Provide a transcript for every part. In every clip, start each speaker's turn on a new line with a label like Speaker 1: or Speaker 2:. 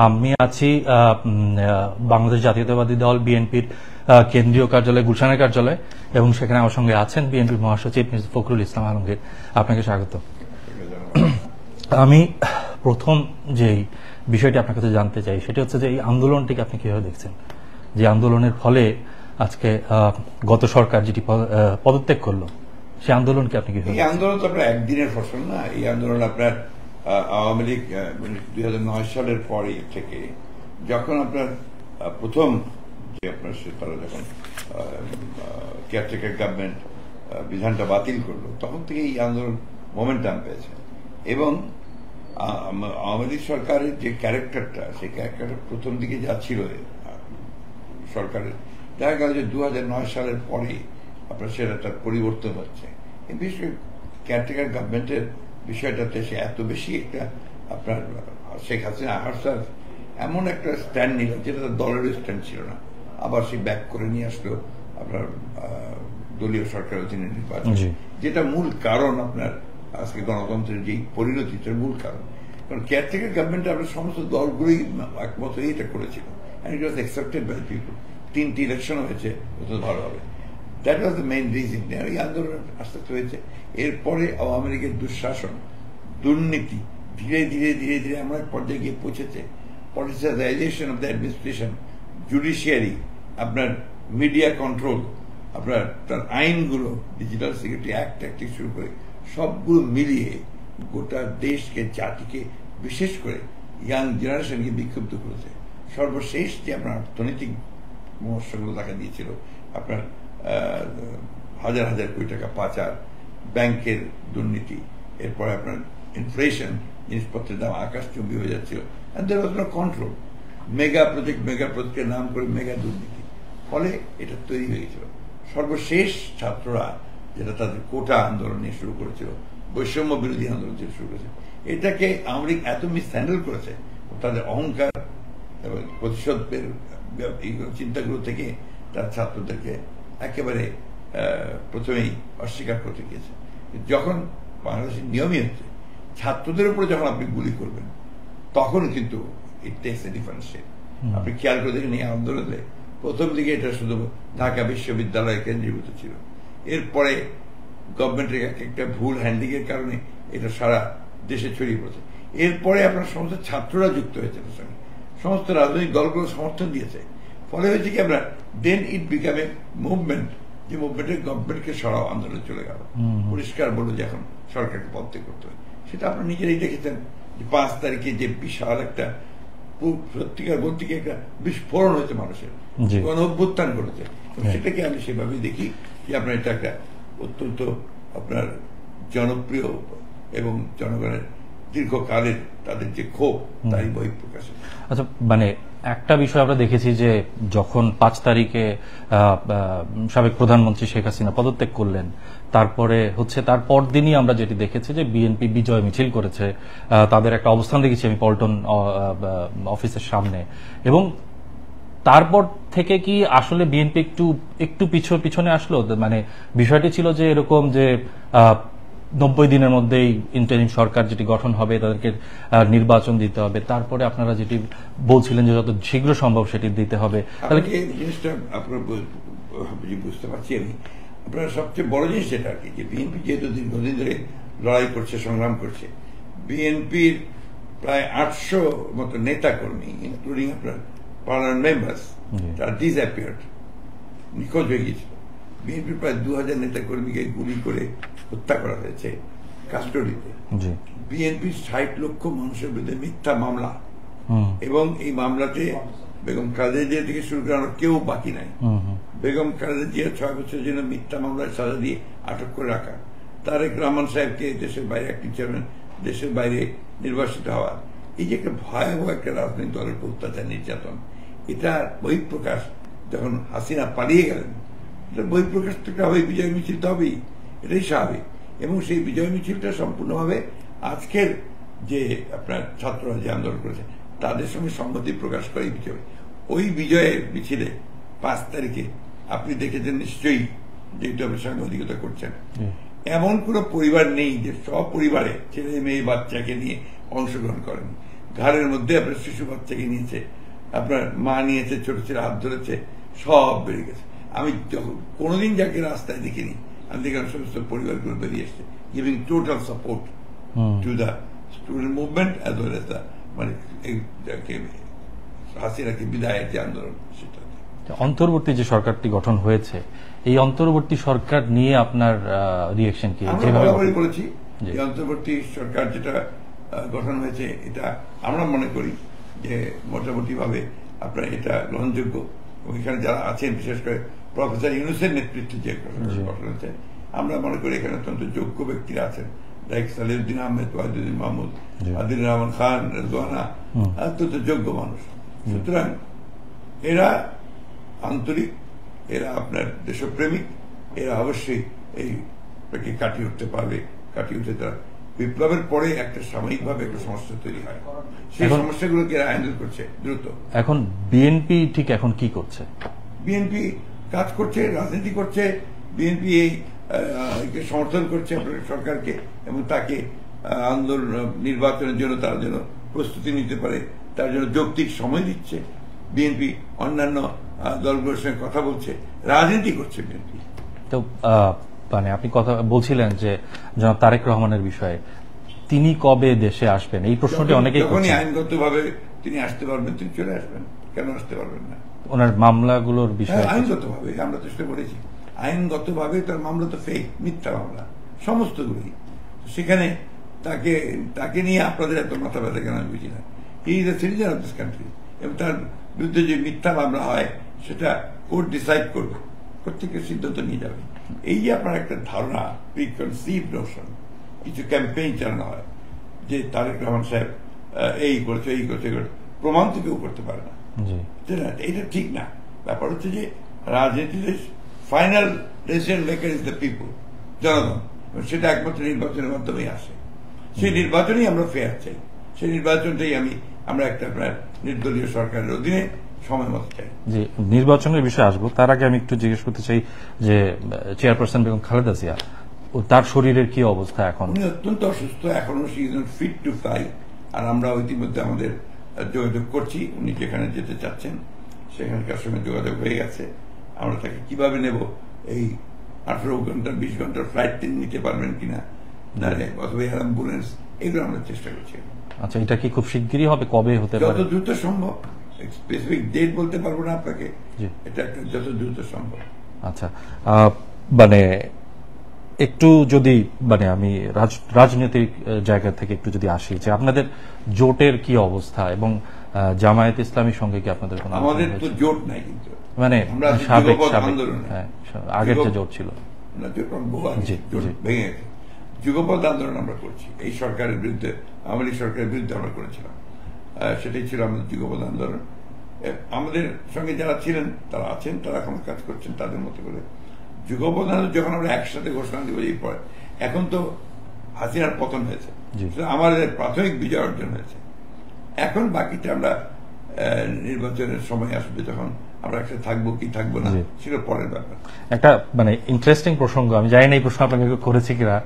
Speaker 1: আমি আছি বাংলাদেশ জাতীয়তাবাদী দল বিএনপির কেন্দ্রীয় কার্যালয় গুলশানের কার্যালয়, এবং সেখানে আমার সঙ্গে আছেন বিএনপির মহাসচিব মির্জা ফখরুল ইসলাম আলমগীর। আপনাকে স্বাগত। আমি প্রথম যে বিষয়টি আপনার কাছে জানতে চাই সেটি হচ্ছে যে এই আন্দোলনটিকে আপনি কিভাবে দেখছেন, যে আন্দোলনের ফলে আজকে গত সরকার যেটি পদত্যাগ করলো, সেই আন্দোলনকে আপনি কিভাবে?
Speaker 2: এই আন্দোলন তো আপনার একদিনের ফসল না। এই আন্দোলন আপনার আওয়ামী লীগ 2009 সালের পরে থেকে, যখন আপনার প্রথম যে আপনার তারা যখন কেয়ারটেকার গভর্নমেন্ট বিধানটা বাতিল করলো, তখন থেকে এই আন্দোলন মোমেন্টাম পেয়েছে। এবং আওয়ামী লীগ সরকারের যে ক্যারেক্টারটা, সেই ক্যারেক্টারটা প্রথম দিকে যা ছিল সরকারের, দেখা গেল যে 2009 সালের পরে আপনার সেটা তার পরিবর্তন হচ্ছে। বিশেষ করে কেয়ারটেকার গভর্নমেন্টের বিষয়টাতে সে এত বেশি একটা আপনার শেখ হাসিনা আহসার এমন একটা স্ট্যান্ড নিল যেটা তার দলের স্ট্যান্ড ছিল না। আবার সে ব্যাক করে নিয়ে আসলো আপনার দলীয় সরকারের অধীনে নির্বাচন, যেটা মূল কারণ আপনার আজকে গণতন্ত্রের যেই পরিণতিটার মূল কারণ। কারণ কেয়ারটেকার গভর্নমেন্ট আপনার সমস্ত দলগুলোই একমত এটা করেছিল, and it was accepted by people. 3টি ইলেকশন হয়েছে, অত ভালো হবে। That was the main reason. এই আন্দোলন আস্তে আস্তে হয়েছে। এরপরে আওয়ামী লীগের দুঃশাসন, দুর্নীতি ধীরে ধীরে ধীরে ধীরে আমরা এক পর্যায়ে গিয়ে পৌঁছেছে। Politicisation of the administration, judiciary, আপনার মিডিয়া কন্ট্রোল, আপনার তার আইনগুলো, ডিজিটাল সিকিউরিটি অ্যাক্ট থেকে শুরু করে সবগুলো মিলিয়ে গোটা দেশকে, জাতিকে, বিশেষ করে ইয়াং জেনারেশনকে বিক্ষুব্ধ করেছে। সর্বশেষ যে আপনার অর্থনৈতিক সমস্যাগুলো দেখা দিয়েছিল, আপনার হাজার হাজার কোটি টাকা পাচার, ব্যাংকের দুর্নীতি, এরপরে আপনার ইনফ্লেশন, জিনিসপত্রের দাম আকাশচুম্বী হয়ে যাচ্ছিল, and there was no control. Mega প্রজেক্টের নাম করে মেগা দুর্নীতি, ফলে এটা তৈরি হয়ে গেছিল। সর্বশেষ ছাত্ররা যেটা তাদের কোটা আন্দোলন নিয়ে শুরু করেছিল, বৈষম্য বিরোধী আন্দোলন দিয়ে শুরু করেছে, এটাকে আওয়ামী লীগ এত মিসহ্যান্ডেল করেছে। তাদের অহংকার এবং প্রতিশোধের চিন্তাগুলো থেকে তার ছাত্রদেরকে একেবারে প্রথমেই অস্বীকার করতে গিয়েছে। যখন বাংলাদেশের নিয়মই হচ্ছে ছাত্রদের উপরে যখন আপনি গুলি করবেন, তখন কিন্তু ইট টেকস এ ডিফারেন্ট শেপ। আপনি খেয়াল করে দেখেন এই আন্দোলনে প্রথম দিকে এটা শুধু ঢাকা বিশ্ববিদ্যালয়ে কেন্দ্রীভূত ছিল। এরপরে গভর্নমেন্টের একটা ভুল হ্যান্ডলিংয়ের কারণে এটা সারা দেশে ছড়িয়ে পড়েছে। এরপরে আপনার সমস্ত ছাত্ররা যুক্ত হয়েছে তার সঙ্গে, সমস্ত রাজনৈতিক দলগুলো সমর্থন দিয়েছে। ফলে হয়েছে কি আপনার দেন ইট বিকাম এ মুভমেন্ট, যে মুভমেন্টের গভর্নমেন্টকে সরাও আন্দোলনে চলে গেল। পরিষ্কার বললো যে এখন সরকারকে পদত্যাগ করতে হয়। সেটা আপনারা নিজেরাই দেখেছেন যে 5 তারিখে যে বিশাল একটা সত্যিকার বলতে গিয়ে একটা বিস্ফোরণ হয়েছে, মানুষের গণ অভ্যুত্থান করেছে। সেটাকে আমি সেভাবে দেখি যে আপনার এটা একটা অত্যন্ত আপনার জনপ্রিয় এবং জনগণের দীর্ঘকালের তাদের যে ক্ষোভ, তারই বহিঃপ্রকাশ।
Speaker 1: আচ্ছা, মানে একটা বিষয় আমরা দেখেছি যে যখন 5 তারিখে সাবেক প্রধানমন্ত্রী শেখ হাসিনা পদত্যাগ করলেন, তারপরে হচ্ছে তার পরদিনই আমরা যেটি দেখেছি যে বিএনপি বিজয় মিছিল করেছে, তাদের একটা অবস্থান দেখেছি আমি পল্টন অফিসের সামনে। এবং তারপর থেকে কি আসলে বিএনপি একটু পিছনে আসলো? মানে বিষয়টি ছিল যে এরকম যে 90 দিনের মধ্যেই ইন্টারিম সরকার যেটি গঠন হবে, তাদেরকে নির্বাচন দিতে হবে, তারপরে আপনারা যেটি বলছিলেন যে যত শীঘ্র সম্ভব সেটি দিতে হবে।
Speaker 2: তাহলে এই জিনিসটা আপনার বুঝতে পারছি আমি। আপনার সবচেয়ে বড় জিনিস যেটা আর কি, যে বিএনপি যেহেতু দীর্ঘদিন ধরে লড়াই করছে, সংগ্রাম করছে, বিএনপির প্রায় 800 মতো নেতা কর্মী, ইনক্লুডিং আপনার পার্লামেন্ট মেম্বার্স, তারা ডিসঅ্যাপিয়ার্ড, নিখোঁজ হয়ে গিয়েছিল। বিএনপির প্রায় 2000 নেতা কর্মীকে গুলি করে হত্যা করা হয়েছে কাস্টডিতে। বিএনপির 60 লক্ষ মানুষের বিরুদ্ধে মিথ্যা মামলা, এবং এই মামলাতে বেগম খালেদা জিয়া থেকে শুরু করে আমরা কেউ বাকি নাই। বেগম খালেদা জিয়া 6 বছরের জন্য মিথ্যা মামলায় সাজা দিয়ে আটক করে রাখা, তারেক রহমান সাহেবকে দেশের বাইরে অ্যাক্টিং চেয়ারম্যান, দেশের বাইরে নির্বাসিত হওয়া, এই যে একটা ভয়াবহ একটা রাজনৈতিক দলের অত্যাচার, নির্যাতন, এটা বহিঃপ্রকাশ যখন হাসিনা পালিয়ে গেলেন, এটা বহিঃপ্রকাশ থেকে হবে, বিজয় মিছিল তো হবেই, এটাই স্বাভাবিক। এবং সেই বিজয় মিছিলটা সম্পূর্ণভাবে আজকের যে আপনার ছাত্ররা যে আন্দোলন করেছে তাদের সঙ্গে সংহতি প্রকাশ করে বিজয়। ওই বিজয়ের মিছিলে 5 তারিখে আপনি দেখেছেন নিশ্চয়ই, যেহেতু আপনি সাংবাদিকতা করছেন, এমন কোন পরিবার নেই যে সব পরিবারে ছেলে মেয়ে বাচ্চাকে নিয়ে অংশগ্রহণ করেন। ঘাড়ের মধ্যে আপনার শিশু বাচ্চাকে নিয়েছে, আপনার মা নিয়েছে, ছোট ছেলে হাত ধরেছে, সব বেড়ে গেছে। আমি যখন কোনোদিন যাকে রাস্তায় দেখিনি, আমি দেখলাম সমস্ত পরিবারগুলো বেরিয়ে এসছে, giving total support to the student movement as well as the মানে হাসিনাকে বিদায়ের যে আন্দোলন সেটা।
Speaker 1: অন্তর্বর্তী যে সরকারটি গঠন হয়েছে, এই অন্তর্বর্তী সরকার নিয়ে আপনার রিয়েকশন কি?
Speaker 2: আমরা বলেছি যে অন্তর্বর্তী সরকার যেটা গঠন হয়েছে, এটা আমরা মনে করি যে মোটামুটি ভাবে আপনার এটা গ্রহণযোগ্য। এখানে যারা আছেন, বিশেষ করে প্রফেসর ইউনূসের নেতৃত্বে যে গঠন হয়েছে, আমরা মনে করি এখানে অত্যন্ত যোগ্য ব্যক্তিরা আছেন, লাইক সালেউদ্দিন আহমেদ, ওয়াহিদুদ্দিন মাহমুদ, আদিল রহমান খান, রেজওয়ানা, অত্যন্ত যোগ্য মানুষ। সুতরাং এরা আন্তরিক, এরা আপনার দেশপ্রেমিক, এরা অবশ্যই এই কাটিয়ে উঠতে পারবে। কাটিয়ে উঠে তারা বিপ্লবের পরে একটা সাময়িকভাবে একটা সমস্যা তৈরি হয়, সেই সমস্যাগুলোকে এরা হ্যান্ডেল করছে দ্রুত।
Speaker 1: এখন বিএনপি ঠিক এখন কি করছে?
Speaker 2: বিএনপি কাজ করছে, রাজনীতি করছে। বিএনপি এই সমর্থন করছে আপনার সরকারকে এবং তাকে আন্দোলন নির্বাচনের জন্য তারা যেন প্রস্তুতি নিতে পারে তার জন্য যৌক্তিক সময় দিচ্ছে। বিএনপি অন্যান্য দলগুলোর সঙ্গে কথা বলছে, রাজনীতি করছে বিএনপি।
Speaker 1: তো মানে আপনি কথা বলছিলেন যে জনাব তারেক রহমানের বিষয়ে, তিনি কবে দেশে আসবেন এই প্রশ্নটি অনেকেই করছেন।
Speaker 2: যখনই আইনগতভাবে তিনি আসতে পারবেন, তিনি চলে আসবেন, কেন আসতে পারবেন না?
Speaker 1: ওনার মামলাগুলোর বিষয়ে
Speaker 2: আইনগতভাবে আমরা চেষ্টা করেছি, আইনগতভাবে তার মামলা তো ফেক, মিথ্যা মামলা সমস্তগুলোই। সেখানে তাকে নিয়ে আপনাদের এত মাথা ব্যথা কেন আমি বুঝি না। He is a citizen of this country এবং তার বিরুদ্ধে যে মিথ্যা মামলা হয় সেটা কোর্ট ডিসাইড করবে, প্রত্যেকের সিদ্ধান্ত নিয়ে যাবে। এই যে আপনার একটা ধারণা, প্রিকনসিভ নোশন, কিছু ক্যাম্পেইন চালানো হয় যে তারেক রহমান সাহেব এই করছে, এই করছে, প্রমাণ তো কেউ করতে পারে না, এটা ঠিক না। ব্যাপার হচ্ছে যে রাজনীতিতে final decision maker is the people, জনগণ। সেটা একমাত্র নির্বাচনের মাধ্যমেই আসে। সেই নির্বাচনেই আমরা ফেয়ার চাই, সেই নির্বাচনটাই আমরা একটা নির্দলীয় সরকারের অধীনে সময় মতো চাই।
Speaker 1: যে নির্বাচনের বিষয়ে আসবো, তার আগে আমি একটু জিজ্ঞেস করতে চাই যে চেয়ারপারসন বেগম খালেদা জিয়া, তার শরীরের কি অবস্থা এখন?
Speaker 2: উনি অত্যন্ত অসুস্থ, এখনো she is not fit to fly. আর আমরা ইতিমধ্যে আমাদের যোগাযোগ করছি, উনি যেখানে যেতে চাচ্ছেন সেখানকার সঙ্গে যোগাযোগ হয়ে গেছে। আমরা তাকে কিভাবে নেব, এই 18 ঘন্টা 20 ঘন্টার ফ্লাইট তিনি নিতে পারবেন কিনা, অথবা অ্যাম্বুলেন্স, এগুলো আমরা চেষ্টা করছি।
Speaker 1: আচ্ছা, এটা কি খুব শিগগিরই হবে? কবে হতে পারে?
Speaker 2: যত দ্রুত সম্ভব, স্পেসিফিক ডেট বলতে পারবো না আপনাকে, এটা একটা যত দ্রুত সম্ভব।
Speaker 1: আচ্ছা, মানে একটু যদি মানে আমি রাজনৈতিক জায়গা থেকে একটু যদি আসি, যে আপনাদের জোটের কি অবস্থা এবং জামায়াত ইসলামীর সঙ্গে কি আপনাদের কোনো?
Speaker 2: আমাদের তো জোট নাই, কিন্তু
Speaker 1: মানে
Speaker 2: সাবেক
Speaker 1: আগের যে জোট ছিল
Speaker 2: ভেঙে গেছে। যুগপৎ আন্দোলন আমরা করছি এই সরকারের বিরুদ্ধে, আওয়ামী লীগ সরকারের বিরুদ্ধে আমরা করেছিলাম, সেটাই ছিল আমাদের যুগপৎ আন্দোলন। আমাদের সঙ্গে যারা ছিলেন তারা আছেন, তারা এখন কাজ করছেন তাদের মতো করে। যুগপৎ আন্দোলন যখন আমরা একসাথে ঘোষণা দিব এই পরে, এখন তো হাসিনার পতন হয়েছে, আমাদের প্রাথমিক বিজয় অর্জন হয়েছে। এখন বাকিটা আমরা নির্বাচনের সময় আসবে, যখন আমরা একটা থাকবো কি থাকবো না সেটা পরের ব্যাপার।
Speaker 1: একটা মানে ইন্টারেস্টিং প্রসঙ্গ, আমি জানি না এই প্রশ্ন আপনাকে করেছি কিনা,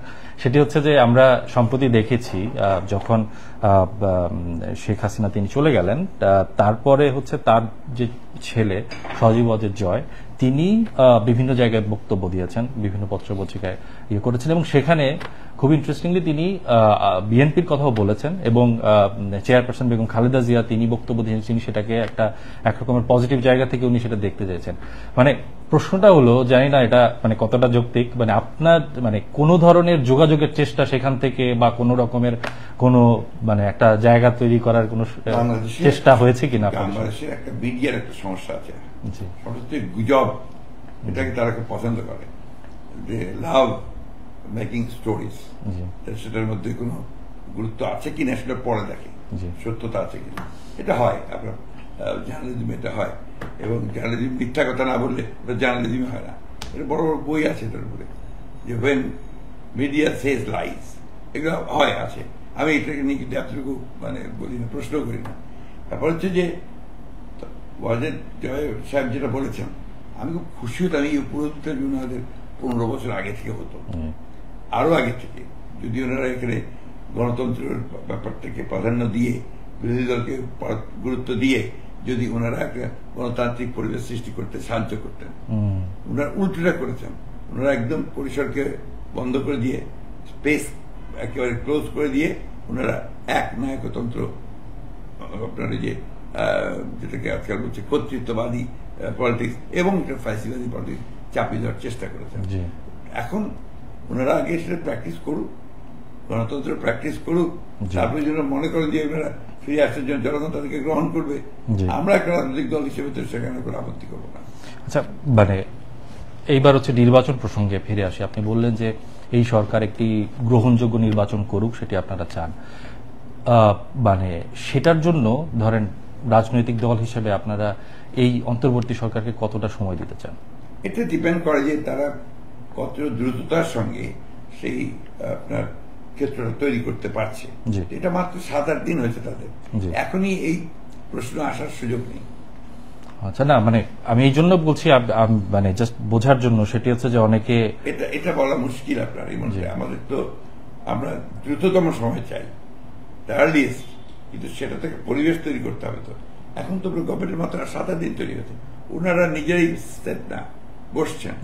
Speaker 1: সেটি হচ্ছে যে আমরা সম্প্রতি দেখেছি যখন শেখ হাসিনা তিনি চলে গেলেন, তারপরে হচ্ছে তার যে ছেলে সজীব ওয়াজেদ জয়, তিনি বিভিন্ন জায়গায় বক্তব্য দিয়েছেন, বিভিন্ন পত্র পত্রিকায় করেছেন এবং সেখানে খুব ইন্টারেস্টিংলি তিনি বিএনপির কথাও বলেছেন এবং চেয়ারপারসন বেগম খালেদা জিয়া তিনি বক্তব্য দিয়েছেন, তিনি সেটাকে একরকমের পজিটিভ জায়গা থেকে উনি সেটা দেখতে চাইছেন। মানে প্রশ্নটা হলো, জানি না এটা মানে কতটা যৌক্তিক, মানে আপনার মানে কোনো ধরনের যোগাযোগের চেষ্টা সেখান থেকে বা কোনো রকমের কোনো মানে একটা জায়গা তৈরি করার কোনো চেষ্টা হয়েছে কিনা?
Speaker 2: বাংলাদেশের একটা মিডিয়ার একটা সমস্যা আছে, গুজব, এটাকে তারা খুব পছন্দ করে, যে লাভ মেকিং স্টোরিজ, সেটার মধ্যে কোনো গুরুত্ব আছে কিনা সেটা পরে দেখে, সত্যতা আছে কিনা। এটা হয় আপনার জার্নালিজম, এটা হয়। এবং জার্নালিজম মিথ্যা কথা না বললে ওটা জার্নালিজম হয় না। এটা বড় বড় বই আছে এটার উপরে, যে ওয়েন মিডিয়া সেজ লাইজ, এগুলো হয়, আছে। আমি এটাকে নিয়ে কিন্তু এতটুকু মানে বলি না, প্রশ্ন করি না। তারপর হচ্ছে যে ওয়াজেদ জয় সাহেব যেটা বলেছেন, আমি খুব খুশি হতাম। এই পুরোটার জন্য আমাদের 15 বছর আগে থেকে হতো, আরো আগে থেকে, যদি ওনারা এখানে গণতন্ত্রের ব্যাপারটাকে প্রাধান্য দিয়ে বিরোধী দলকে গুরুত্ব দিয়ে যদি ওনারা একটা গণতান্ত্রিক পরিবেশ সৃষ্টি করতে সাহায্য করতেন, ওনারা উল্টোটা করেছেন। ওনারা একদম পরিসরকে বন্ধ করে দিয়ে, স্পেস একেবারে ক্লোজ করে দিয়ে ওনারা এক নায়কতন্ত্র, আপনার যে যেটাকে আজকাল বলছে কর্তৃত্ববাদী পলিটিক্স এবং একটা ফ্যাসিবাদী পলিটিক্স চাপিয়ে দেওয়ার চেষ্টা করেছেন। এখন ওনারা আগে সেটা প্র্যাকটিস করুক, গণতন্ত্র প্র্যাকটিস করুক, তারপরে যেন মনে করেন যে ওনারা ফিরে আসার জন্য জনগণ তাদেরকে গ্রহণ করবে, আমরা একটা রাজনৈতিক দল হিসেবে তো সেখানে কোনো আপত্তি করবো না।
Speaker 1: আচ্ছা, মানে এইবার হচ্ছে নির্বাচন প্রসঙ্গে ফিরে আসি। আপনি বললেন যে এই সরকার একটি গ্রহণযোগ্য নির্বাচন করুক, সেটি আপনারা চান। মানে সেটার জন্য ধরেন রাজনৈতিক দল হিসেবে আপনারা এই অন্তর্বর্তী সরকারকে কতটা সময় দিতে চান?
Speaker 2: এটা ডিপেন্ড করে যে তারা কত দ্রুততার সঙ্গে সেই আপনার ক্ষেত্রটা তৈরি করতে পারছে। এটা মাত্র 7-8 দিন হয়েছে তাদের, এখনই এই প্রশ্ন আসার সুযোগ নেই।
Speaker 1: আচ্ছা, না মানে আমি এই জন্য বলছি, মানে জাস্ট বোঝার জন্য, সেটি হচ্ছে যে অনেকে
Speaker 2: এটা বলা মুশকিল আপনার এই মধ্যে। আমাদের তো আমরা দ্রুততম সময় চাই, আর্লিয়েস্ট, কিন্তু সেটা থেকে পরিবেশ তৈরি করতে হবে। তো এখন তো গভর্নমেন্টের মাত্র 7-8 দিন তৈরি হয়েছে, ওনারা নিজেরাই সেট না বসছেন,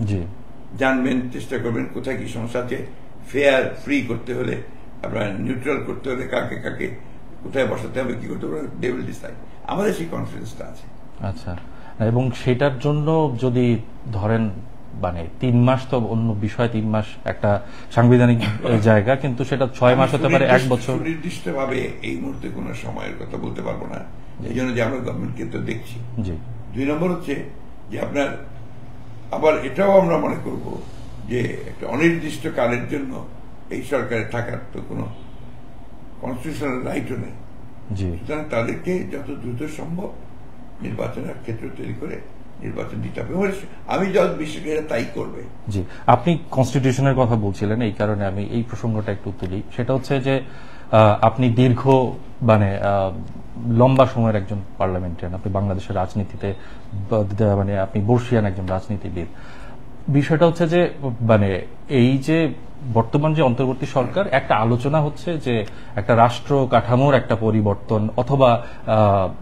Speaker 2: জানবেন, চেষ্টা করবেন কোথায় কি সমস্যা আছে, ফেয়ার ফ্রি করতে হলে, আপনার নিউট্রাল করতে হলে কাকে কাকে কোথায় বসাতে হবে, কি করতে হবে, দে উইল ডিসাইড। আমাদের সেই কনফিডেন্সটা আছে।
Speaker 1: আচ্ছা, এবং সেটার জন্য যদি ধরেন মানে 3 মাস তো অন্য বিষয়, 3 মাস একটা সাংবিধানিক জায়গা, কিন্তু সেটা 6 মাস হতে পারে, 1 বছর।
Speaker 2: নির্দিষ্ট ভাবে এই মুহূর্তে কোন সময়ের কথা বলতে পারবো না, এই জন্য যে আমরা গভর্নমেন্টকে তো দেখছি। 2 নম্বর হচ্ছে যে আপনার আবার এটাও আমরা মনে করব যে একটা অনির্দিষ্ট কালের জন্য এই সরকারে থাকার তো কোনো কনস্টিটিউশনাল রাইটও নেই। সুতরাং তাদেরকে যত দ্রুত সম্ভব নির্বাচনের ক্ষেত্র তৈরি করে নির্বাচন দিতে হবে। আমি যত বিশ্বাস করি তাই করবে।
Speaker 1: জি, আপনি কনস্টিটিউশনের কথা বলছিলেন, এই কারণে আমি এই প্রসঙ্গটা একটু তুলি। সেটা হচ্ছে যে আপনি দীর্ঘ মানে লম্বা সময়ের একজন পার্লামেন্টারিয়ান, আপনি বাংলাদেশের রাজনীতিতে মানে আপনি বর্ষিয়ান একজন রাজনীতিবিদ। বিষয়টা হচ্ছে যে মানে এই যে বর্তমান যে অন্তর্বর্তী সরকার, একটা আলোচনা হচ্ছে যে একটা রাষ্ট্র কাঠামোর একটা পরিবর্তন, অথবা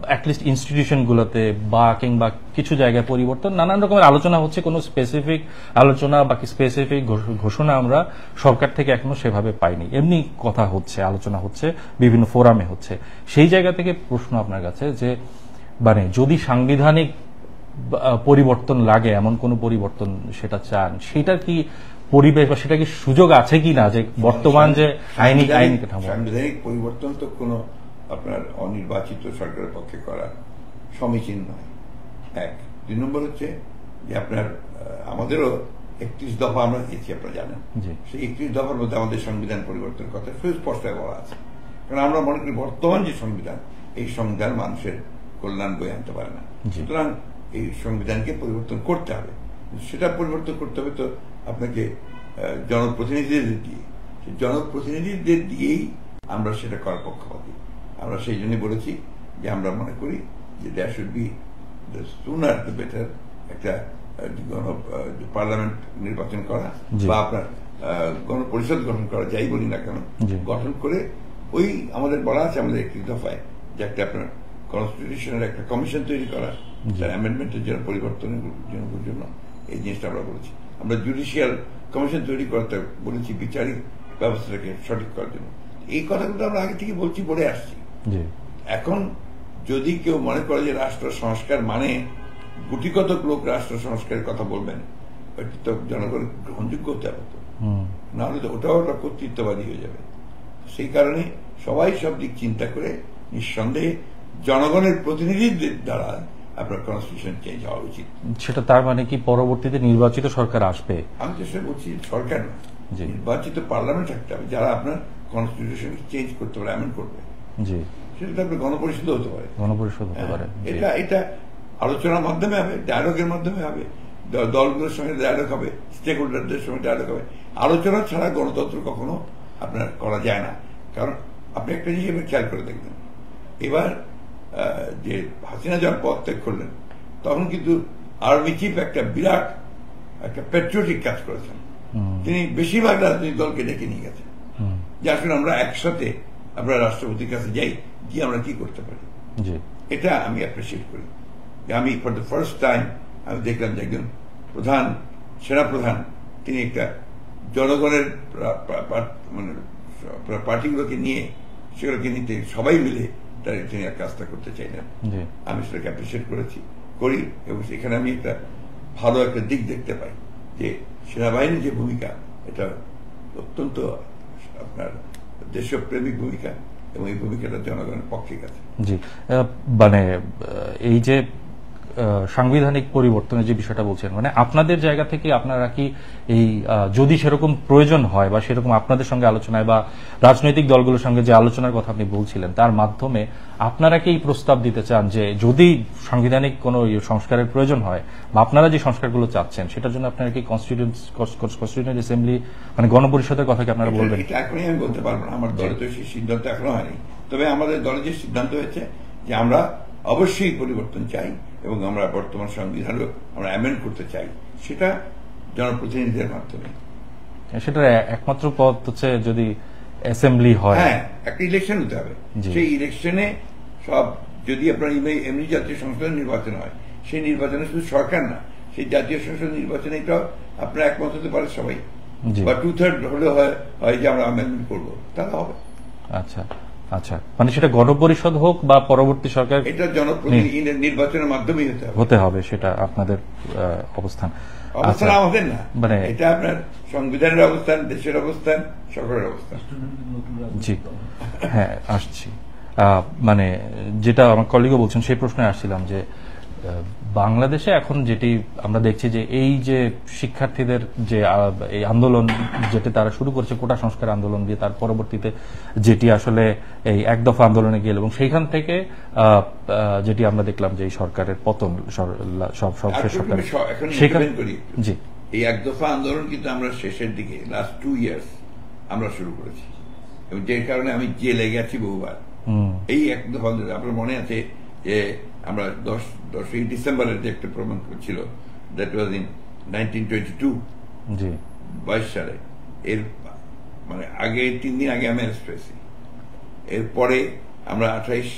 Speaker 1: অ্যাটলিস্ট ইনস্টিটিউশনগুলোতে বা কিংবা কিছু জায়গায় পরিবর্তন, নানান রকমের আলোচনা হচ্ছে। কোনো স্পেসিফিক আলোচনা বা স্পেসিফিক ঘোষণা আমরা সরকার থেকে এখনো সেভাবে পাইনি। এমনি কথা হচ্ছে, আলোচনা হচ্ছে, বিভিন্ন ফোরামে হচ্ছে। সেই জায়গা থেকে প্রশ্ন আপনার কাছে যে মানে যদি সাংবিধানিক পরিবর্তন লাগে, এমন কোন পরিবর্তন সেটা চান, সেটা কি পরিবেশ বা সেটা কি সুযোগ আছে কিনা, যে বর্তমান যে আইনি কাঠামো?
Speaker 2: সাংবিধানিক পরিবর্তন তো কোনো আপনার অনির্বাচিত সরকারের পক্ষে করা সমীচীন নয়, 1। 2 নম্বর হচ্ছে যে আপনার আমাদেরও 31 দফা আমরা দিয়েছি, আপনারা জানেন। সেই 31 দফার মধ্যে আমাদের সংবিধান পরিবর্তনের কথা সুস্পষ্ট বলা আছে। কারণ আমরা মনে করি বর্তমান যে সংবিধান, এই সংবিধান মানুষের কল্যাণ বয়ে আনতে পারে না। সুতরাং এই সংবিধানকে পরিবর্তন করতে হবে। সেটা পরিবর্তন করতে হবে তো আপনাকে জনপ্রতিনিধিদের দিয়ে, জনপ্রতিনিধিদের দিয়েই আমরা সেটা করার পক্ষপাতী। আমরা সেই জন্যই বলেছি যে আমরা মনে করি যে that should be the sooner the better, একটা পার্লামেন্ট নির্বাচন করা বা আপনার গণপরিষদ গঠন করা, যাই বলি না কেন, গঠন করে ওই আমাদের বলা আছে আমাদের 31 দফায় যে একটা আপনার কনস্টিটিউশনের একটা কমিশন তৈরি করা, তার অ্যামেন্ডমেন্টের জন্য, পরিবর্তনের জন্য। এই জিনিসটা আমরা বলেছি। আমরা জুডিশিয়াল কমিশন তৈরি করতে বলেছি, বিচারিক ব্যবস্থাটাকে সঠিক করার জন্য। এই কথাগুলো আমরা আগে থেকে বলছি, বলে আসছি। এখন যদি কেউ মনে করে যে রাষ্ট্র সংস্কার মানে গুটিকত লোক রাষ্ট্র সংস্কারের কথা বলবেন, ওইটা তো জনগণ গ্রহণযোগ্য হতে হবে, তো নাহলে তো ওটাও ওটা কর্তৃত্ববাদী হয়ে যাবে। সেই কারণে সবাই সব দিক চিন্তা করে নিঃসন্দেহে জনগণের প্রতিনিধিদের দ্বারা আপনার কনস্টিটিউশন চেঞ্জ হওয়া উচিত।
Speaker 1: সেটা তার মানে কি পরবর্তীতে নির্বাচিত সরকার আসবে?
Speaker 2: আমি তো সেটা বলছি, সরকার না, নির্বাচিত পার্লামেন্ট থাকতে হবে যারা আপনার কনস্টিটিউশন চেঞ্জ করতে পারে, এমন করবে। সেটা আপনার গণপরিষদ হতে পারে,
Speaker 1: গণপরিষদ হতে পারে।
Speaker 2: এটা আলোচনার মাধ্যমে হবে, ডায়ালগের মাধ্যমে হবে, দলগুলোর সঙ্গে ডায়ালগ হবে, স্টেক হোল্ডারদের সঙ্গে ডায়ালগ হবে। আলোচনা ছাড়া গণতন্ত্র কখনো আপনার করা যায় না। কারণ আপনি একটা জিনিস খেয়াল করে দেখবেন, এবার যে হাসিনা যখন পদ ত্যাগ করলেন, তখন কিন্তু আর্মি চিফ একটা বিরাট একটা প্যাট্রিয়টিক কাজ করেছেন। তিনি বেশিরভাগ রাজনৈতিক দলকে ডেকে নিয়ে গেছেন যে আসলে আমরা একসাথে আমরা রাষ্ট্রপতির কাছে যাই, গিয়ে আমরা কি করতে পারি। এটা আমি অ্যাপ্রিসিয়েট করি। আমি ফর দ্য ফার্স্ট টাইম আমি দেখলাম যে একজন প্রধান সেনাপ্রধান তিনি একটা জনগণের মানে পার্টিগুলোকে নিয়ে সেগুলোকে নিতে সবাই মিলে তিনি কাজটা করতে চাইলেন। আমি সেটাকে অ্যাপ্রিসিয়েট করি এবং সেখানে আমি একটা ভালো একটা দিক দেখতে পাই যে সেনাবাহিনীর যে ভূমিকা এটা অত্যন্ত আপনার দেশপ্রেমিক ভূমিকা এবং এই ভূমিকাটা জনগণের পক্ষে গেছে।
Speaker 1: জি, মানে এই যে সাংবিধানিক পরিবর্তনের যে বিষয়টা বলছেন, মানে আপনাদের জায়গা থেকে আপনারা কি এই যদি সেরকম প্রয়োজন হয় বা সেরকম আপনাদের সঙ্গে আলোচনায় বা রাজনৈতিক দলগুলোর সঙ্গে যে আলোচনার কথা আপনি বলছিলেন তার মাধ্যমে আপনারা কি প্রস্তাব দিতে চান যে যদি সাংবিধানিক কোনো সংস্কারের প্রয়োজন হয় বা আপনারা যে সংস্কারগুলো চাচ্ছেন সেটার জন্য আপনারা কি কনস্টিটিউয়েন্ট অ্যাসেম্বলি মানে গণপরিষদের কথা কি আপনারা বলবেন?
Speaker 2: এটা এখনই আমি বলতে পারবো না, আমার দলে তো সেই সিদ্ধান্ত এখনো হয়নি। তবে আমাদের দলে যে সিদ্ধান্ত হয়েছে যে আমরা অবশ্যই পরিবর্তন চাই এবং আমরা বর্তমান সংবিধানও আমরা অ্যামেন্ড করতে চাই, সেটা জনপ্রতিনিধিদের মাধ্যমে।
Speaker 1: সেটার একমাত্র পথ হচ্ছে যদি অ্যাসেম্বলি হয়।
Speaker 2: হ্যাঁ, একটা ইলেকশন হতে হবে। সেই ইলেকশনে সব যদি আপনার এমনি জাতীয় সংসদ নির্বাচন হয়, সেই নির্বাচনে শুধু সরকার না, সেই জাতীয় সংসদ নির্বাচনে এটাও আপনার একমত হতে পারে সবাই, বা 2/3 হলে হয় যে আমরা অ্যামেন্ডমেন্ট করবো, তাহলে হবে।
Speaker 1: আচ্ছা আচ্ছা, মানে সেটা গণপরিষদ হোক বা পরবর্তী সরকার,
Speaker 2: এটা জনপ্রতিনিধি নির্বাচনের মাধ্যমেই হতে হবে।
Speaker 1: সেটা আপনাদের অবস্থান
Speaker 2: আমাদের না, মানে এটা আপনার সংবিধানের অবস্থান, দেশের অবস্থান, সরকারের অবস্থান।
Speaker 1: জি হ্যাঁ, আসছি মানে যেটা আমার কলিগও বলছেন সেই প্রশ্নে আসছিলাম যে বাংলাদেশে এখন যেটি আমরা দেখছি যে এই যে শিক্ষার্থীদের যে এই আন্দোলন যেটি তারা শুরু করেছে কোটা সংস্কার আন্দোলন দিয়ে, তার পরবর্তীতে যেটি আসলে এই এক দফা আন্দোলনে গেল এবং সেইখান থেকে যেটি আমরা দেখলাম যে এই সরকারের পতন, সব সরকার সেখানে। জি,
Speaker 2: এই এক দফা আন্দোলন কিন্তু আমরা শেষের দিকে লাস্ট 2 ইয়ার্স আমরা শুরু করেছি এবং যে কারণে আমি জেলে গেছি বহুবার। এই এক দফা আন্দোলন আপনার মনে আছে যে আমরা 10ই ডিসেম্বরের যে একটা প্রমাণ ছিল, দ্যাট ওয়াজ ইন 1922, 22 সালে। এর মানে আগে 3 দিন আগে আমি অ্যারেস্ট হয়েছি। এরপরে আমরা 28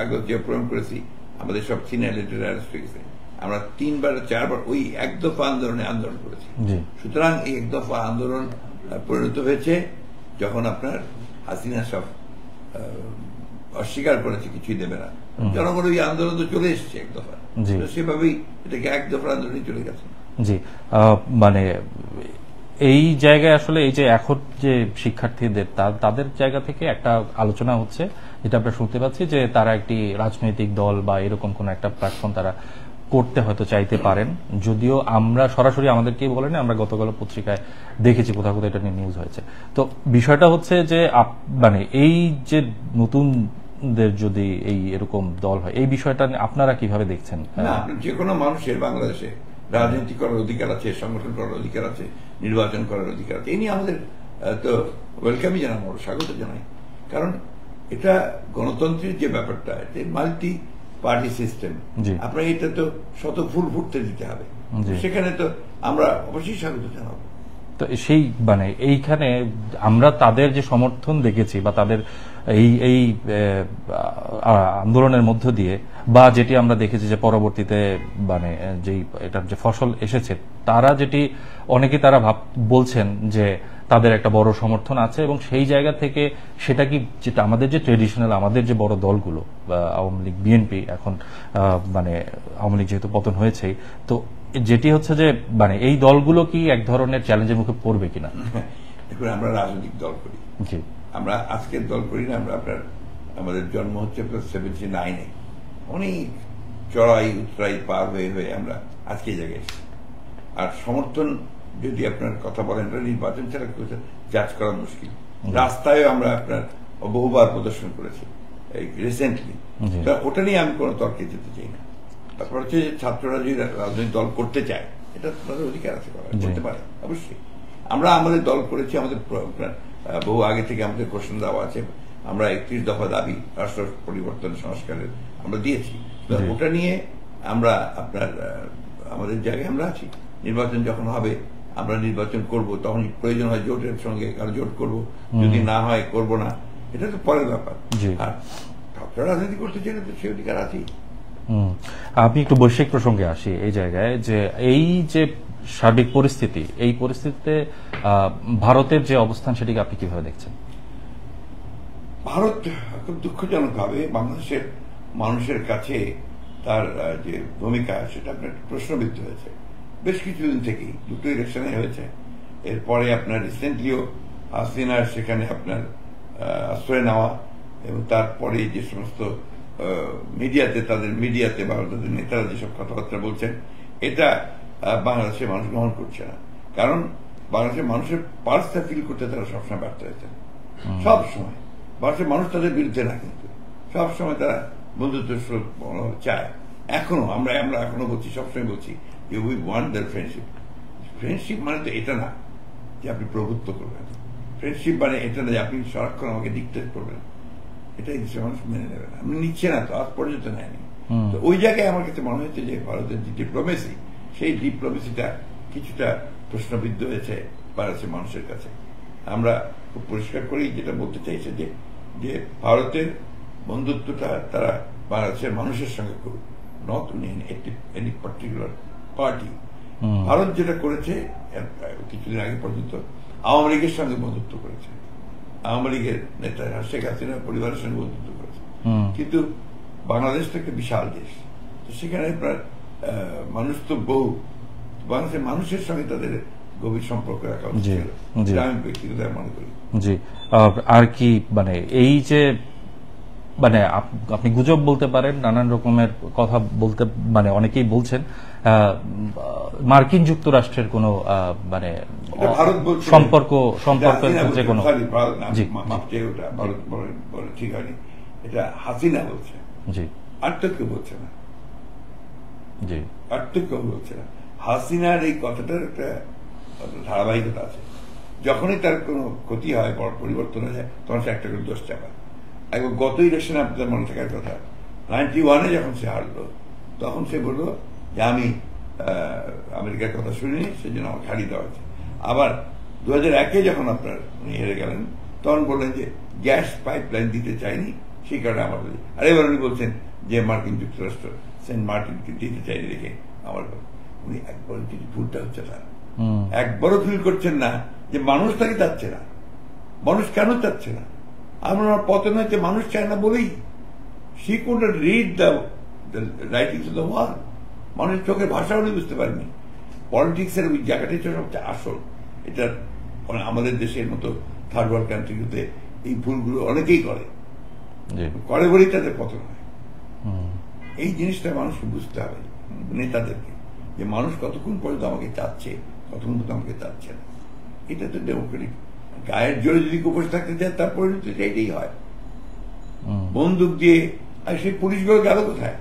Speaker 2: আগস্ট যে প্রমাণ করেছি, আমাদের সব সিনিয়র লিডার অ্যারেস্ট হয়ে গেছে। আমরা 3-4বার ওই এক দফা আন্দোলন করেছি। সুতরাং এই এক দফা আন্দোলন পরিণত হয়েছে যখন আপনার হাসিনা সব অস্বীকার করেছে, কিছুই দেবে না, জনগণ ওই আন্দোলন তো চলে এসছে এক দফা, সেভাবেই এটাকে এক দফার আন্দোলনে চলে গেছে।
Speaker 1: জি, মানে এই জায়গায় আসলে এই যে এখন যে শিক্ষার্থীদের তাদের জায়গা থেকে একটা আলোচনা হচ্ছে, যেটা আমরা শুনতে পাচ্ছি যে তারা একটি রাজনৈতিক দল বা এরকম কোন একটা প্ল্যাটফর্ম তারা করতে হয়তো চাইতে পারেন, যদিও আমরা সরাসরি আমাদেরকেই বলেন, আমরা গতকাল পত্রিকায় দেখেছি কোথাও কোথাও এটা নিয়ে নিউজ হয়েছে। তো বিষয়টা হচ্ছে যে মানে এই যে নতুনদের যদি এই এরকম দল হয়, এই বিষয়টা আপনারা কিভাবে দেখছেন?
Speaker 2: যে কোনো মানুষের বাংলাদেশে রাজনীতি করার অধিকার আছে, সংগঠন করার অধিকার আছে, নির্বাচন করার অধিকার আছে। এই নিয়ে আমাদের তো ওয়েলকামই জানাই, স্বাগত জানাই। কারণ এটা গণতন্ত্রের যে ব্যাপারটা, এটা মাল্টি পার্টি সিস্টেম, আপনার এটা তো শত ফুল ফুটতে দিতে হবে, সেখানে তো আমরা অবশ্যই স্বাগত জানাবো।
Speaker 1: তো সেই মানে এইখানে আমরা তাদের যে সমর্থন দেখেছি বা তাদের এই আন্দোলনের মধ্য দিয়ে, বা যেটি আমরা দেখেছি যে পরবর্তীতে মানে যেই এটার যে ফসল এসেছে, তারা যেটি অনেকে তারা বলছেন যে তাদের একটা বড় সমর্থন আছে এবং সেই জায়গা থেকে সেটা কি যেটা আমাদের যে ট্রেডিশনাল আমাদের যে বড় দলগুলো আওয়ামী লীগ, বিএনপি, এখন মানে আওয়ামী লীগ যেহেতু পতন হয়েছেই, তো যেটি হচ্ছে যে মানে এই দলগুলো কি এক ধরনের চ্যালেঞ্জের মুখে পড়বে কিনা?
Speaker 2: দেখুন, আমরা রাজনৈতিক দল করি, আমরা আজকের দল করি না। আমরা আপনার আমাদের জন্ম হচ্ছে 79-এ, অনেক চড়াই উতরাই পার হয়ে হয়ে আমরা আজকে জায়গায় এসেছি। আর সমর্থন যদি আপনার কথা বলেন, নির্বাচন ছাড়া জাজ করা মুশকিল। রাস্তায়ও আমরা আপনার বহুবার প্রদর্শন করেছি এই রিসেন্টলি, ওটা নিয়ে আমি কোনো তর্কে যেতে চাই না। তারপর হচ্ছে ছাত্ররা যদি রাজনৈতিক দল করতে চায়, এটা তাদের অধিকার আছে, করতে পারে অবশ্যই। আমরা আমাদের দল করেছি, আমাদের বহু আগে থেকে আমাদের ঘোষণা দেওয়া আছে, আমরা 31 দফা দাবি রাষ্ট্র পরিবর্তন সংস্কারের আমরা দিয়েছি। ওটা নিয়ে আমরা আপনার আমাদের জায়গায় আমরা আছি। নির্বাচন যখন হবে আমরা নির্বাচন করব, তখন প্রয়োজন হয় জোটের সঙ্গে কারো জোট করব, যদি না হয় করব না। এটা তো পরের ব্যাপার।
Speaker 1: জি।
Speaker 2: আর সবসময় রাজনীতি করতে চাইলে তো সে অধিকার আছেই।
Speaker 1: আমি একটু বৈশ্বিক প্রসঙ্গে আসি এই জায়গায়, যে এই যে সার্বিক পরিস্থিতি, এই পরিস্থিতিতে ভারতের যে অবস্থান সেটিকে আপনি কিভাবে দেখছেন?
Speaker 2: ভারত খুব দুঃখজনকভাবে বাংলাদেশের মানুষের কাছে তার যে ভূমিকা সেটা আপনার প্রশ্নবিদ্ধ হয়েছে বেশ কিছুদিন থেকেই। দুটো ইলেকশনে হয়েছে, এরপরে আপনার রিসেন্টলিও হাসিনার সেখানে আপনার আশ্রয় নেওয়া, এবং তারপরে যে সমস্ত মিডিয়াতে বা তাদের নেতারা যেসব কথাবার্তা বলছেন, এটা বাংলাদেশের মানুষ গ্রহণ করছে না। কারণ বাংলাদেশের মানুষের পার্সটা ফিল করতে তারা সবসময় ব্যর্থ হয়েছেন। সবসময় বাংলাদেশের মানুষ তাদের বিরুদ্ধে না, কিন্তু সবসময় তারা বন্ধুত্ব চায়। এখনো আমরা এখনো বলছি, সবসময় বলছি যে we want their friendship. Friendship মানে তো এটা না যে আপনি প্রভুত্ব করবেন। ফ্রেন্ডশিপ মানে এটা না যে আপনি সারাক্ষণ আমাকে ডিক্টেট করবেন। এটাই দেশের মানুষ মেনে নেবে না, আমি নিচ্ছে না, তো আজ পর্যন্ত নেয়নি। তো ওই জায়গায় আমার কাছে মনে হচ্ছে যে ভারতের যে ডিপ্লোমেসি, সেই ডিপ্লোমেসিটা কিছুটা প্রশ্নবিদ্ধ হয়েছে বাংলাদেশের মানুষের কাছে। আমরা খুব পরিষ্কার করেই যেটা বলতে চাইছে যে ভারতের বন্ধুত্বটা তারা বাংলাদেশের মানুষের সঙ্গে করুক, not any particular party. Bharat যেটা করেছে কিছুদিন আগে পর্যন্ত আওয়ামী লীগের সঙ্গে বন্ধুত্ব করেছে, আওয়ামী লীগের নেতা শেখ হাসিনার পরিবারের সঙ্গে বন্ধুত্ব করেছে। কিন্তু বাংলাদেশ তো একটা বিশাল দেশ, তো সেখানে প্রায় মানুষ তো বহু, বাংলাদেশের মানুষের সঙ্গে তাদের গভীর সম্পর্ক রাখা উচিত ছিল, আমি ব্যক্তিগত মনে করি।
Speaker 1: জি, আর কি মানে এই যে মানে আপনি গুজব বলতে পারেন, নানান রকমের কথা বলতে, মানে অনেকেই বলছেন মার্কিন যুক্তরাষ্ট্রের কোনো মানে সম্পর্ক যে কোনো
Speaker 2: ঠিক হয়নি, এটা হাসিনা বলছে, জি, আর তো কেউ বলছে না, জি, আর তো কেউ বলছে না। হাসিনার এই কথাটার একটা ধারাবাহিকতা আছে, যখনই তার কোনো ক্ষতি হয়, বড় পরিবর্তন হয়ে যায়, তখন সে একটা করে দোষ চাপায়। একবার গত ইলেকশনে আপনাদের মনে থাকার কথা, 91-এ যখন সে হারলো, তখন সে বললো যে আমি আমেরিকার কথা শুনিনি, সেজন্য আমাকে হারিয়ে দেওয়া হয়েছে। আবার 2001-এ যখন আপনার উনি হেরে গেলেন, তখন বললেন যে গ্যাস পাইপলাইন দিতে চাইনি, সেই কারণে আমার বলি। আর এবার উনি বলছেন যে মার্কিন যুক্তরাষ্ট্র সেন্ট মার্টিনকে দিতে চাইনি দেখে আমার, উনি একবার ভুলটা হচ্ছে না, একবারও ফিল করছেন না যে মানুষ তাকে চাচ্ছে না। মানুষ কেন চাচ্ছে না? আমরা পতন হচ্ছে মানুষ চায় না বলেই। She could not read the writings of the wall. মানুষের চোখের ভাষা উনি বুঝতে পারেনি। পলিটিক্সের ওই জায়গাটাই সবচেয়ে আসল। এটা আমাদের দেশের মতো থার্ড ওয়ার্ল্ড কান্ট্রিগুলোতে এই ভুলগুলো অনেকেই করে বলেই তাদের পতন হয়। এই জিনিসটা মানুষকে বুঝতে হবে, নেতাদেরকে, যে মানুষ কতক্ষণ পর্যন্ত আমাকে চাচ্ছে, কতক্ষণ পর্যন্ত আমাকে চাচ্ছে না। এটা তো ডেমোক্রেটিক। গায়ের জোরে যদি উপোস থাকতে চায়, তার পরিণতি এটাই হয়। বন্দুক দিয়ে, আর সেই পুলিশগুলো গেল কোথায়?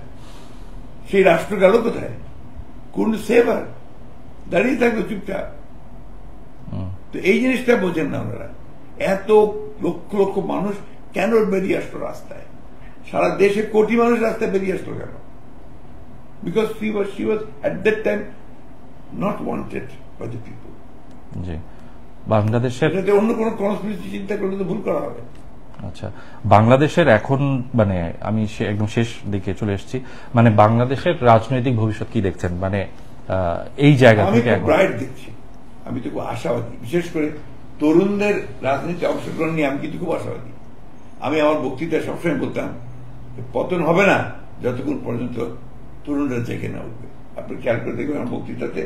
Speaker 2: সেই রাষ্ট্র গেল কোথায়? কোন সেভার দাঁড়িয়ে থাকবে চুপচাপ। তো এই জিনিসটা বোঝেন না ওনারা। এত লক্ষ লক্ষ মানুষ কেন বেরিয়ে আসলো রাস্তায়? সারা দেশে কোটি মানুষ রাস্তায় বেরিয়ে আসলো কেন? Because she was at that time not wanted by the people.
Speaker 1: জি, বাংলাদেশের
Speaker 2: অন্য কোন কনস্পিরেসি চিন্তা করলে তো ভুল করা হবে।
Speaker 1: আচ্ছা, বাংলাদেশের এখন মানে আমি একদম শেষ দিকে চলে এসেছি, মানে বাংলাদেশের রাজনৈতিক ভবিষ্যৎ কি দেখছেন? মানে এই জায়গা থেকে
Speaker 2: আমি ব্রাইট দেখছি, আমি তো খুব আশাবাদী। বিশেষ করে তরুণদের রাজনীতি অংশগ্রহণ নিয়ে আমি কিন্তু খুব আশাবাদী। আমি আমার বক্তৃতায় সবসময় বলতাম পতন হবে না যতক্ষণ পর্যন্ত তরুণরা জেগে না উঠবে। আপনি খেয়াল করে দেখবেন আমার বক্তৃতাতে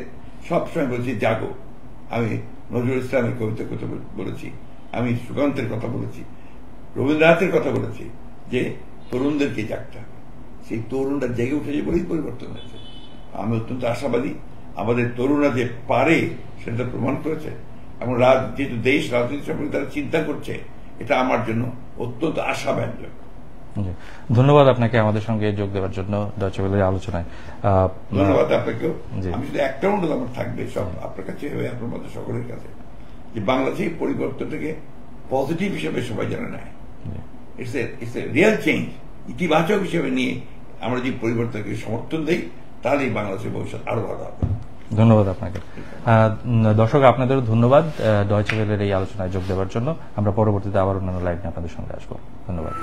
Speaker 2: সবসময় বলছি জাগো। আমি নজরুল ইসলামের কবিতার কথা বলেছি, আমি সুকান্তের কথা বলেছি, রবীন্দ্রনাথের কথা বলেছি, যে তরুণদেরকে জাগতে হবে। সেই তরুণরা জেগে উঠেছে বলেই পরিবর্তন হয়েছে। আমি অত্যন্ত আশাবাদী। আমাদের তরুণরা যে পারে সেটা প্রমাণ করেছে, এবং যেহেতু দেশ রাজনীতি সম্পর্কে তারা চিন্তা করছে, এটা আমার জন্য অত্যন্ত আশাব্যঞ্জক।
Speaker 1: ধন্যবাদ আপনাকে আমাদের সঙ্গে যোগ দেওয়ার জন্য ডয়চে ওয়েলের আলোচনায়।
Speaker 2: ধন্যবাদ আপনাকেও। আমি শুধু একটা অনুরোধ আমার থাকবে, সব আপনার কাছে, আপনার মধ্যে সকলের কাছে, যে বাংলাদেশের পরিবর্তনটাকে পজিটিভ হিসেবে সবাই যেন নেয়। It's a real change. ইতিবাচক হিসেবে নিয়ে আমরা যে পরিবর্তনকে সমর্থন দেই, তাহলেই বাংলাদেশের ভবিষ্যৎ আরো ভালো হবে।
Speaker 1: ধন্যবাদ আপনাকে। দর্শক, আপনাদেরও ধন্যবাদ ডয়চে ভেলের এই আলোচনায় যোগ দেওয়ার জন্য। আমরা পরবর্তীতে আবার অন্যান্য লাইভ নিয়ে আপনাদের সঙ্গে আসবো। ধন্যবাদ।